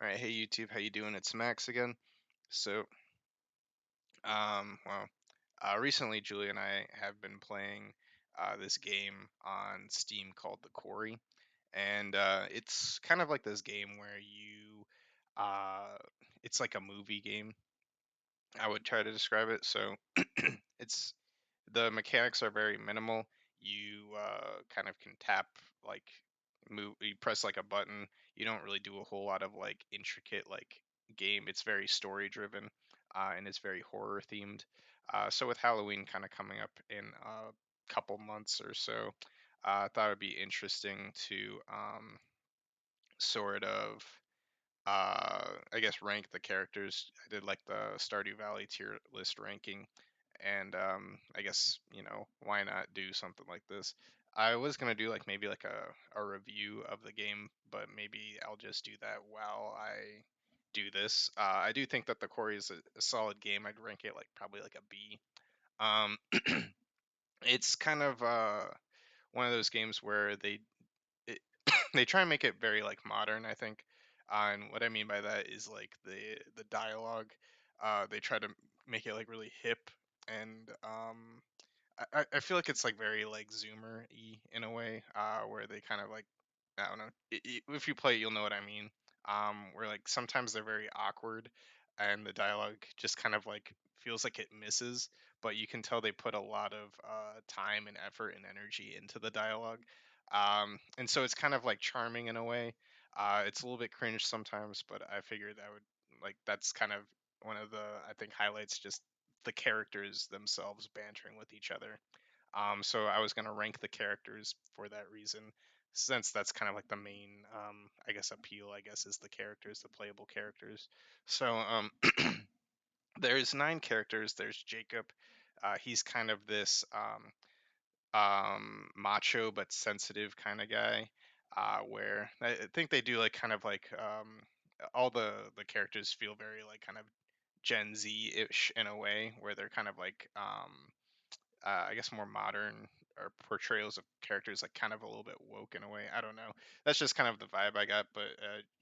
All right, hey YouTube, how you doing? It's Max again. So, well, recently Julie and I have been playing this game on Steam called the Quarry, and it's kind of like this game where uh, it's like a movie game. I would try to describe it. So, it's the mechanics are very minimal. You kind of can tap like move. You press like a button. You don't really do a whole lot of like intricate like game. It's very story driven, and it's very horror themed. So with Halloween kind of coming up in a couple months or so, I thought it'd be interesting to sort of I guess rank the characters. I did like the Stardew Valley tier list ranking, and I guess why not do something like this. I was gonna do like maybe like a review of the game, but maybe I'll just do that while I do this. I do think that the Quarry is a solid game. I'd rank it like probably like a B. Um, it's kind of one of those games where it, they try and make it very like modern, I think. And what I mean by that is like the dialogue. They try to make it like really hip, and I feel like it's like very like Zoomer-y in a way, where they kind of like I don't know. If you play it, you'll know what I mean. Where like sometimes they're very awkward, and the dialogue just kind of like feels like it misses, but you can tell they put a lot of time and effort and energy into the dialogue. And so it's kind of like charming in a way. It's a little bit cringe sometimes, but I figured I would like that's kind of one of the I think highlights just the characters themselves bantering with each other. So I was gonna rank the characters for that reason, since that's kind of like the main, I guess, appeal. I guess is the characters, the playable characters. So there's nine characters. There's Jacob. He's kind of this macho but sensitive kind of guy. Where I think they do like kind of like all the characters feel very like kind of Gen Z-ish in a way, where they're kind of like I guess more modern or portrayals of characters like kind of a little bit woke in a way. I don't know. That's just kind of the vibe I got. But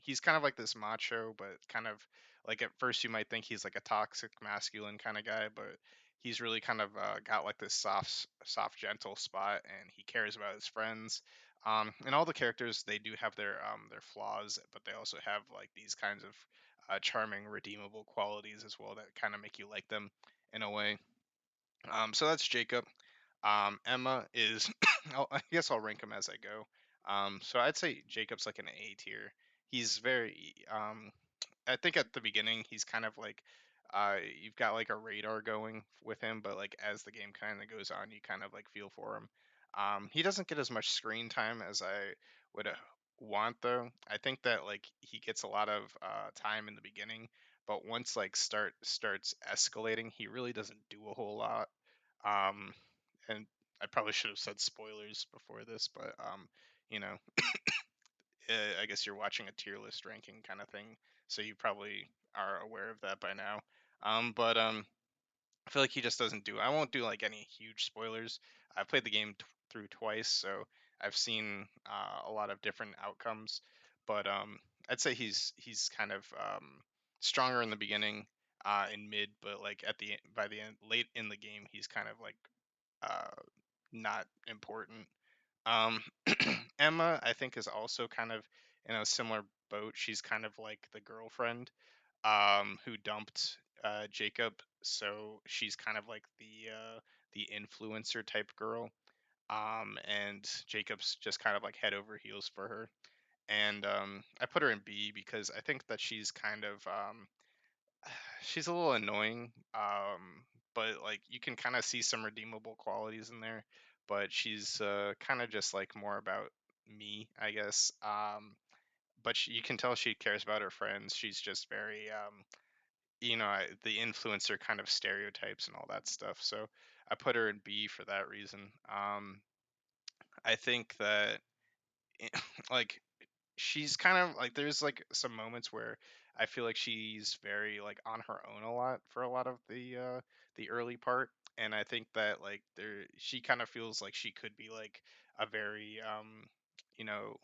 he's kind of like this macho, but kind of like at first you might think he's like a toxic masculine kind of guy, but he's really kind of got like this soft, gentle spot, and he cares about his friends. And all the characters they do have their flaws, but they also have like these kinds of charming, redeemable qualities as well that kind of make you like them in a way. So that's Jacob. Emma is, I guess I'll rank him as I go. So I'd say Jacob's like an A tier. He's very, I think at the beginning he's kind of like, you've got like a radar going with him, but like as the game kind of goes on, you kind of like feel for him. He doesn't get as much screen time as I would want though. I think that like he gets a lot of time in the beginning, but once like starts escalating, he really doesn't do a whole lot. Um, and I probably should have said spoilers before this, but you know, I guess you're watching a tier list ranking kind of thing, so you probably are aware of that by now. But I feel like he just doesn't do. I won't do like any huge spoilers. I've played the game through twice, so I've seen a lot of different outcomes. But I'd say he's kind of stronger in the beginning, in mid, but like at by the end, late in the game, he's kind of like uh, not important. Um, Emma, I think, is also kind of in a similar boat. She's kind of like the girlfriend who dumped Jacob, so she's kind of like the influencer type girl. And Jacob's just kind of like head over heels for her. And I put her in B because I think that she's kind of she's a little annoying, but like you can kind of see some redeemable qualities in there. But she's kind of just like more about me, I guess. But you can tell she cares about her friends. She's just very, the influencer kind of stereotypes and all that stuff. So I put her in B for that reason. I think that like she's kind of like there's like some moments where I feel like she's very like on her own a lot for a lot of the early part, and I think that like there she kind of feels like she could be like a very you know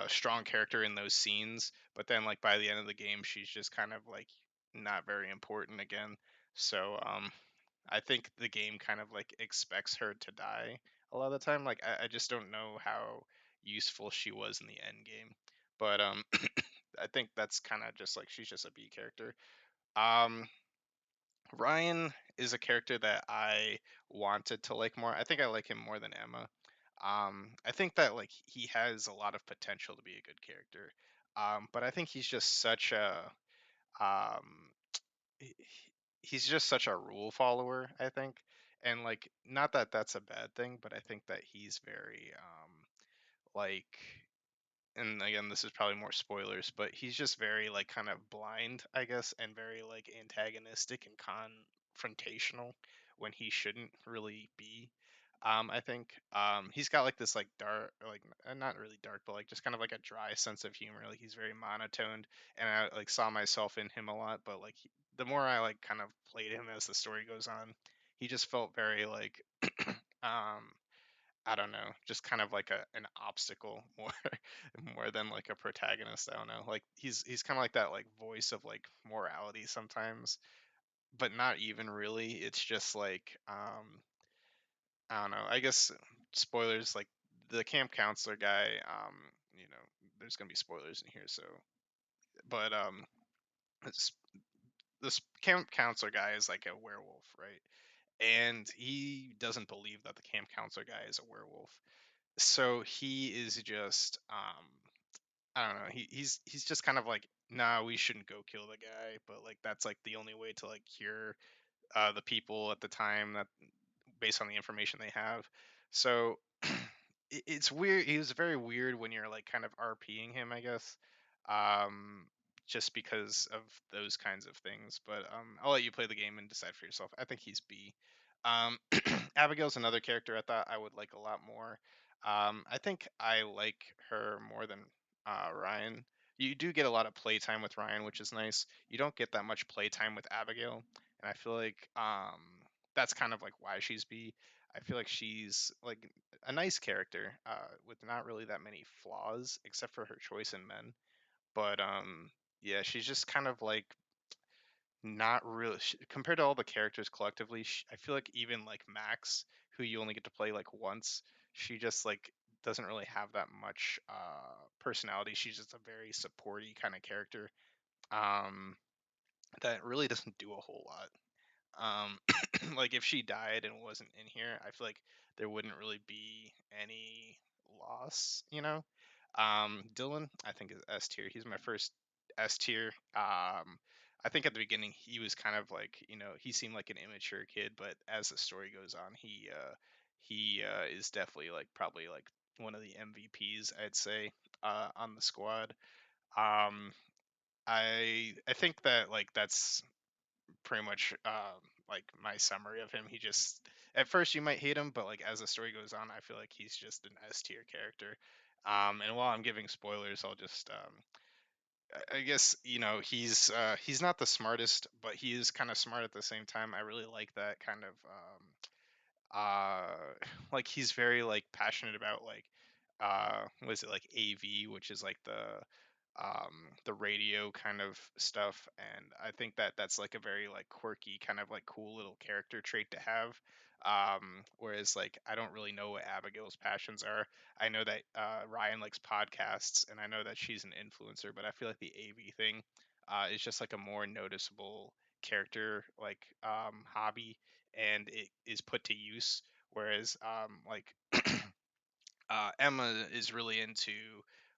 strong character in those scenes, but then like by the end of the game, she's just kind of like not very important again. So I think the game kind of like expects her to die a lot of the time. Like I just don't know how useful she was in the end game. But I think that's kind of just like she's just a B character. Um Ryan is a character that I wanted to like more. I think I like him more than Emma. I think that like he has a lot of potential to be a good character. But I think he's just such a um he- he's just such a rule follower, I think. And like not that that's a bad thing, but I think that he's very like, and again this is probably more spoilers, but he's just very like kind of blind, I guess, and very like antagonistic and confrontational when he shouldn't really be. I think he's got like this like dark, like not really dark, but like just kind of like a dry sense of humor. Like he's very monotoned, and I like saw myself in him a lot. But like the more I like kind of played him as the story goes on, he just felt very like um I don't know, just kind of like an obstacle more more than like a protagonist. I don't know. Like he's kind of like that like voice of like morality sometimes, but not even really. It's just like I don't know. I guess spoilers like the camp counselor guy, you know, there's going to be spoilers in here, so but it's, this camp counselor guy is like a werewolf, right? And he doesn't believe that the camp counselor guy is a werewolf. So he is just I don't know. He's just kind of like, nah, we shouldn't go kill the guy, but like that's like the only way to like cure the people at the time, that based on the information they have. So it's weird. He was very weird when you're like kind of RPing him, I guess. Um, just because of those kinds of things. But I'll let you play the game and decide for yourself. I think he's B. Um, Abigail's another character I thought I would like a lot more. I think I like her more than Ryan. You do get a lot of playtime with Ryan, which is nice. You don't get that much playtime with Abigail, and I feel like that's kind of like why she's B. I feel like she's like a nice character with not really that many flaws except for her choice in men. But yeah, she's just kind of like not really compared to all the characters collectively. I feel like even like Max, who you only get to play like once, she just like doesn't really have that much personality. She's just a very supporty kind of character that really doesn't do a whole lot. Like if she died and wasn't in here, I feel like there wouldn't really be any loss, you know. Dylan, I think is S tier. He's my first S tier. I think at the beginning he was kind of like, you know, he seemed like an immature kid, but as the story goes on, he is definitely like probably like one of the MVPs, I'd say, on the squad. Um, I think that like that's pretty much like my summary of him. He just at first you might hate him, but like as the story goes on, I feel like he's just an S tier character. And while I'm giving spoilers, I'll just I guess you know he's not the smartest, but he is kind of smart at the same time. I really like that kind of like he's very like passionate about like what is it, like AV, which is like the radio kind of stuff, and I think that that's like a very like quirky kind of like cool little character trait to have. Whereas like I don't really know what Abigail's passions are. I know that Ryan likes podcasts, and I know that she's an influencer, but I feel like the AV thing is just like a more noticeable character like hobby, and it is put to use. Whereas like Emma is really into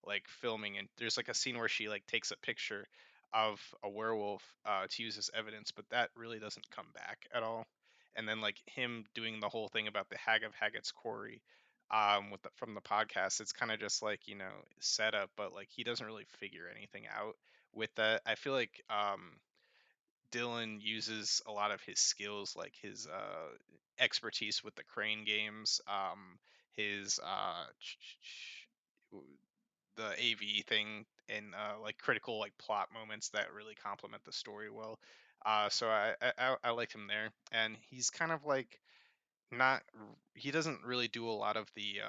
like filming, and there's like a scene where she like takes a picture of a werewolf to use as evidence, but that really doesn't come back at all. And then like him doing the whole thing about the Hag of Haggott's Quarry with from the podcast, it's kind of just like, you know, setup, but like he doesn't really figure anything out with that. I feel like Dylan uses a lot of his skills, like his expertise with the crane games, his the AV thing, and like critical like plot moments that really complement the story well. So I liked him there, and he's kind of like not he doesn't really do a lot of the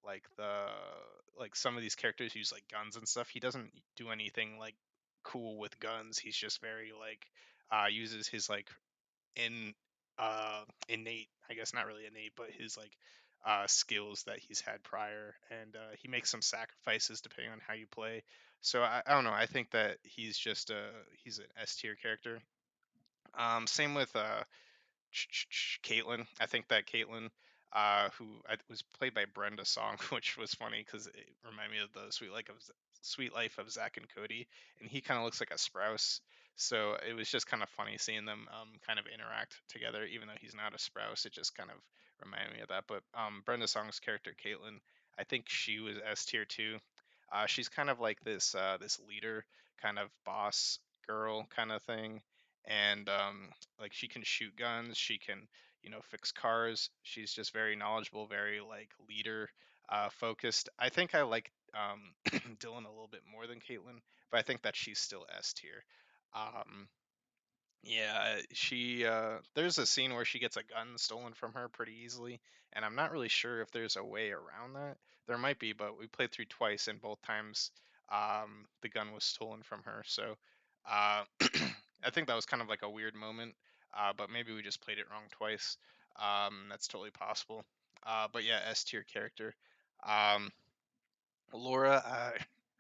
like some of these characters use like guns and stuff. He doesn't do anything like cool with guns. He's just very like uses his like in innate, I guess not really innate, but his like skills that he's had prior, and he makes some sacrifices depending on how you play. So I don't know. I think that he's an S tier character. Same with Caitlyn. I think that Caitlyn, was played by Brenda Song, which was funny because it reminded me of the Sweet Life of Zach and Cody, and he kind of looks like a Sprouse. So it was just kind of funny seeing them kind of interact together, even though he's not a Sprouse. It just kind of reminded me of that. But Brenda Song's character Caitlyn, I think she was S tier too. She's kind of like this leader, kind of boss girl kind of thing, and like she can shoot guns, she can fix cars. She's just very knowledgeable, very like leader focused. I think I like Dylan a little bit more than Caitlyn, but I think that she's still S tier. um, yeah, she there's a scene where she gets a gun stolen from her pretty easily, and I'm not really sure if there's a way around that. There might be, but we played through twice, and both times the gun was stolen from her. So uh, I think that was kind of like a weird moment, but maybe we just played it wrong twice. That's totally possible. But yeah, S tier character. Um, Laura,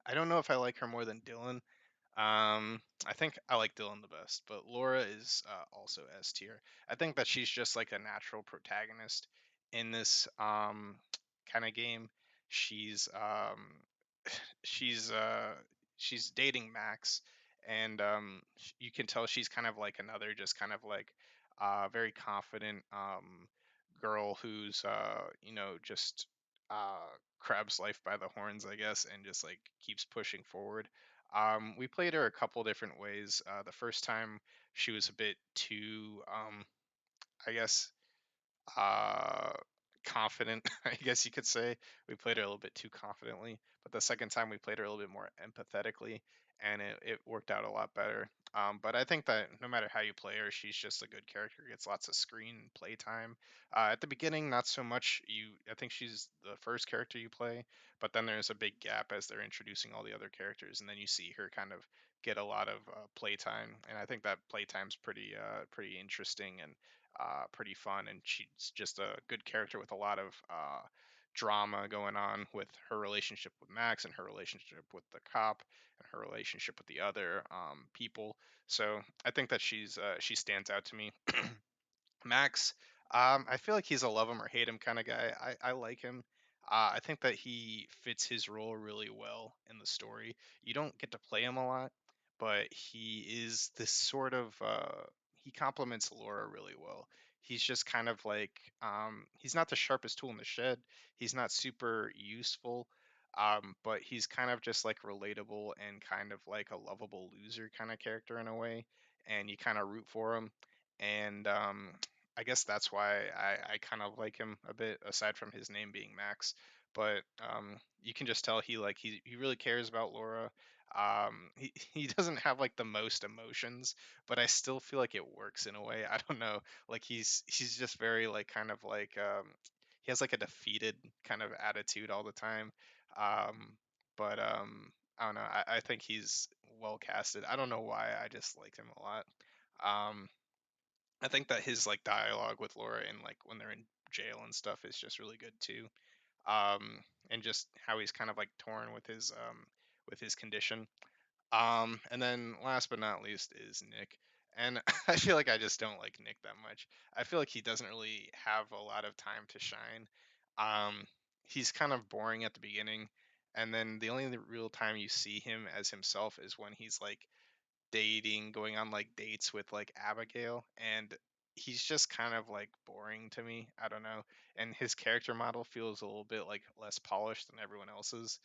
I don't know if I like her more than Dylan. I think I like Dylan the best, but Laura is also S tier. I think that she's just like a natural protagonist in this kind of game. She's she's uh she's dating Max, and you can tell she's kind of like another just kind of like very confident girl who's just uh grabs life by the horns, I guess, and just like keeps pushing forward. We played her a couple different ways. The first time she was a bit too, I guess, uh, confident, I guess you could say. We played her a little bit too confidently. But the second time we played her a little bit more empathetically, and it worked out a lot better. But I think that no matter how you play her, she's just a good character. Gets lots of screen play time. At the beginning, not so much. I think she's the first character you play, but then there's a big gap as they're introducing all the other characters, and then you see her kind of get a lot of play time. And I think that play time's pretty interesting and pretty fun, and she's just a good character with a lot of drama going on with her relationship with Max and her relationship with the cop and her relationship with the other people. So I think that she stands out to me. Max, I feel like he's a love him or hate him kind of guy. I like him. I think that he fits his role really well in the story. You don't get to play him a lot, but he is this sort of he complements Laura really well. He's just kind of like he's not the sharpest tool in the shed. He's not super useful, but he's kind of just like relatable and kind of like a lovable loser kind of character in a way, and you kind of root for him. And I guess that's why I kind of like him a bit, aside from his name being Max. But you can just tell he really cares about Laura. He doesn't have like the most emotions, but I still feel like it works in a way. I don't know. Like he's just very like kind of like he has like a defeated kind of attitude all the time. Um, but I don't know. I think he's well casted. I don't know why. I just liked him a lot. Um, I think that his like dialogue with Laura and like when they're in jail and stuff is just really good too. And just how he's kind of like torn with his condition. And then last but not least is Nick. And I feel like I just don't like Nick that much. I feel like he doesn't really have a lot of time to shine. Um, he's kind of boring at the beginning, and then the only real time you see him as himself is when he's like dating, going on like dates with like Abigail, and he's just kind of like boring to me. I don't know. And his character model feels a little bit like less polished than everyone else's.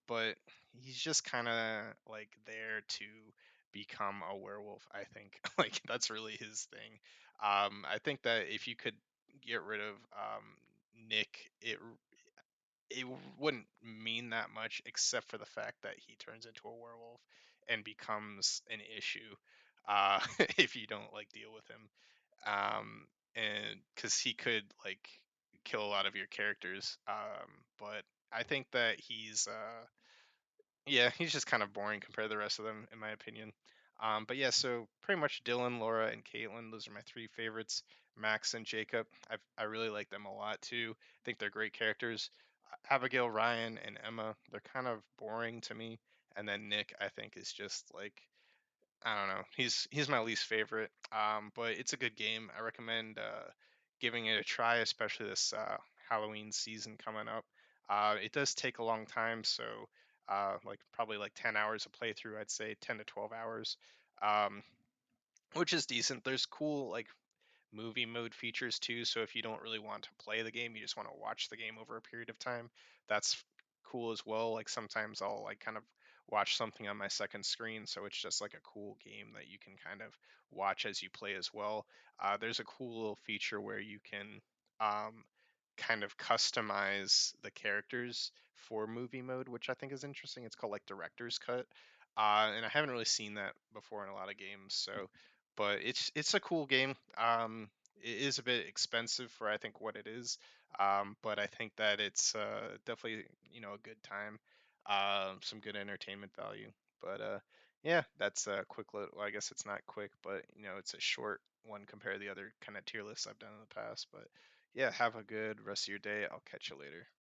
But he's just kind of like there to become a werewolf, I think. Like that's really his thing. I think that if you could get rid of Nick, it wouldn't mean that much except for the fact that he turns into a werewolf and becomes an issue if you don't like deal with him. And because he could like kill a lot of your characters. But I think that yeah, he's just kind of boring compared to the rest of them, in my opinion. But yeah, so pretty much Dylan, Laura, and Caitlin. Those are my three favorites. Max and Jacob. I really like them a lot too. I think they're great characters. Abigail, Ryan, and Emma. They're kind of boring to me. And then Nick, I think, is just like I don't know. He's my least favorite. But it's a good game. I recommend giving it a try, especially this Halloween season coming up. It does take a long time, so like probably like 10 hours of playthrough. I'd say 10 to 12 hours, um, which is decent. There's cool like movie mode features too. So if you don't really want to play the game, you just want to watch the game over a period of time, that's cool as well. Like sometimes I'll like kind of watch something on my second screen, so it's just like a cool game that you can kind of watch as you play as well. There's a cool little feature where you can um, kind of customize the characters for movie mode, which I think is interesting. It's called like director's cut. And I haven't really seen that before in a lot of games, so but it's a cool game. It is a bit expensive for I think what it is, but I think that it's definitely a good time, some good entertainment value. But yeah, that's a quick. Well, I guess it's not quick, but it's a short one compared to the other kind of tier lists I've done in the past. But yeah, have a good rest of your day. I'll catch you later.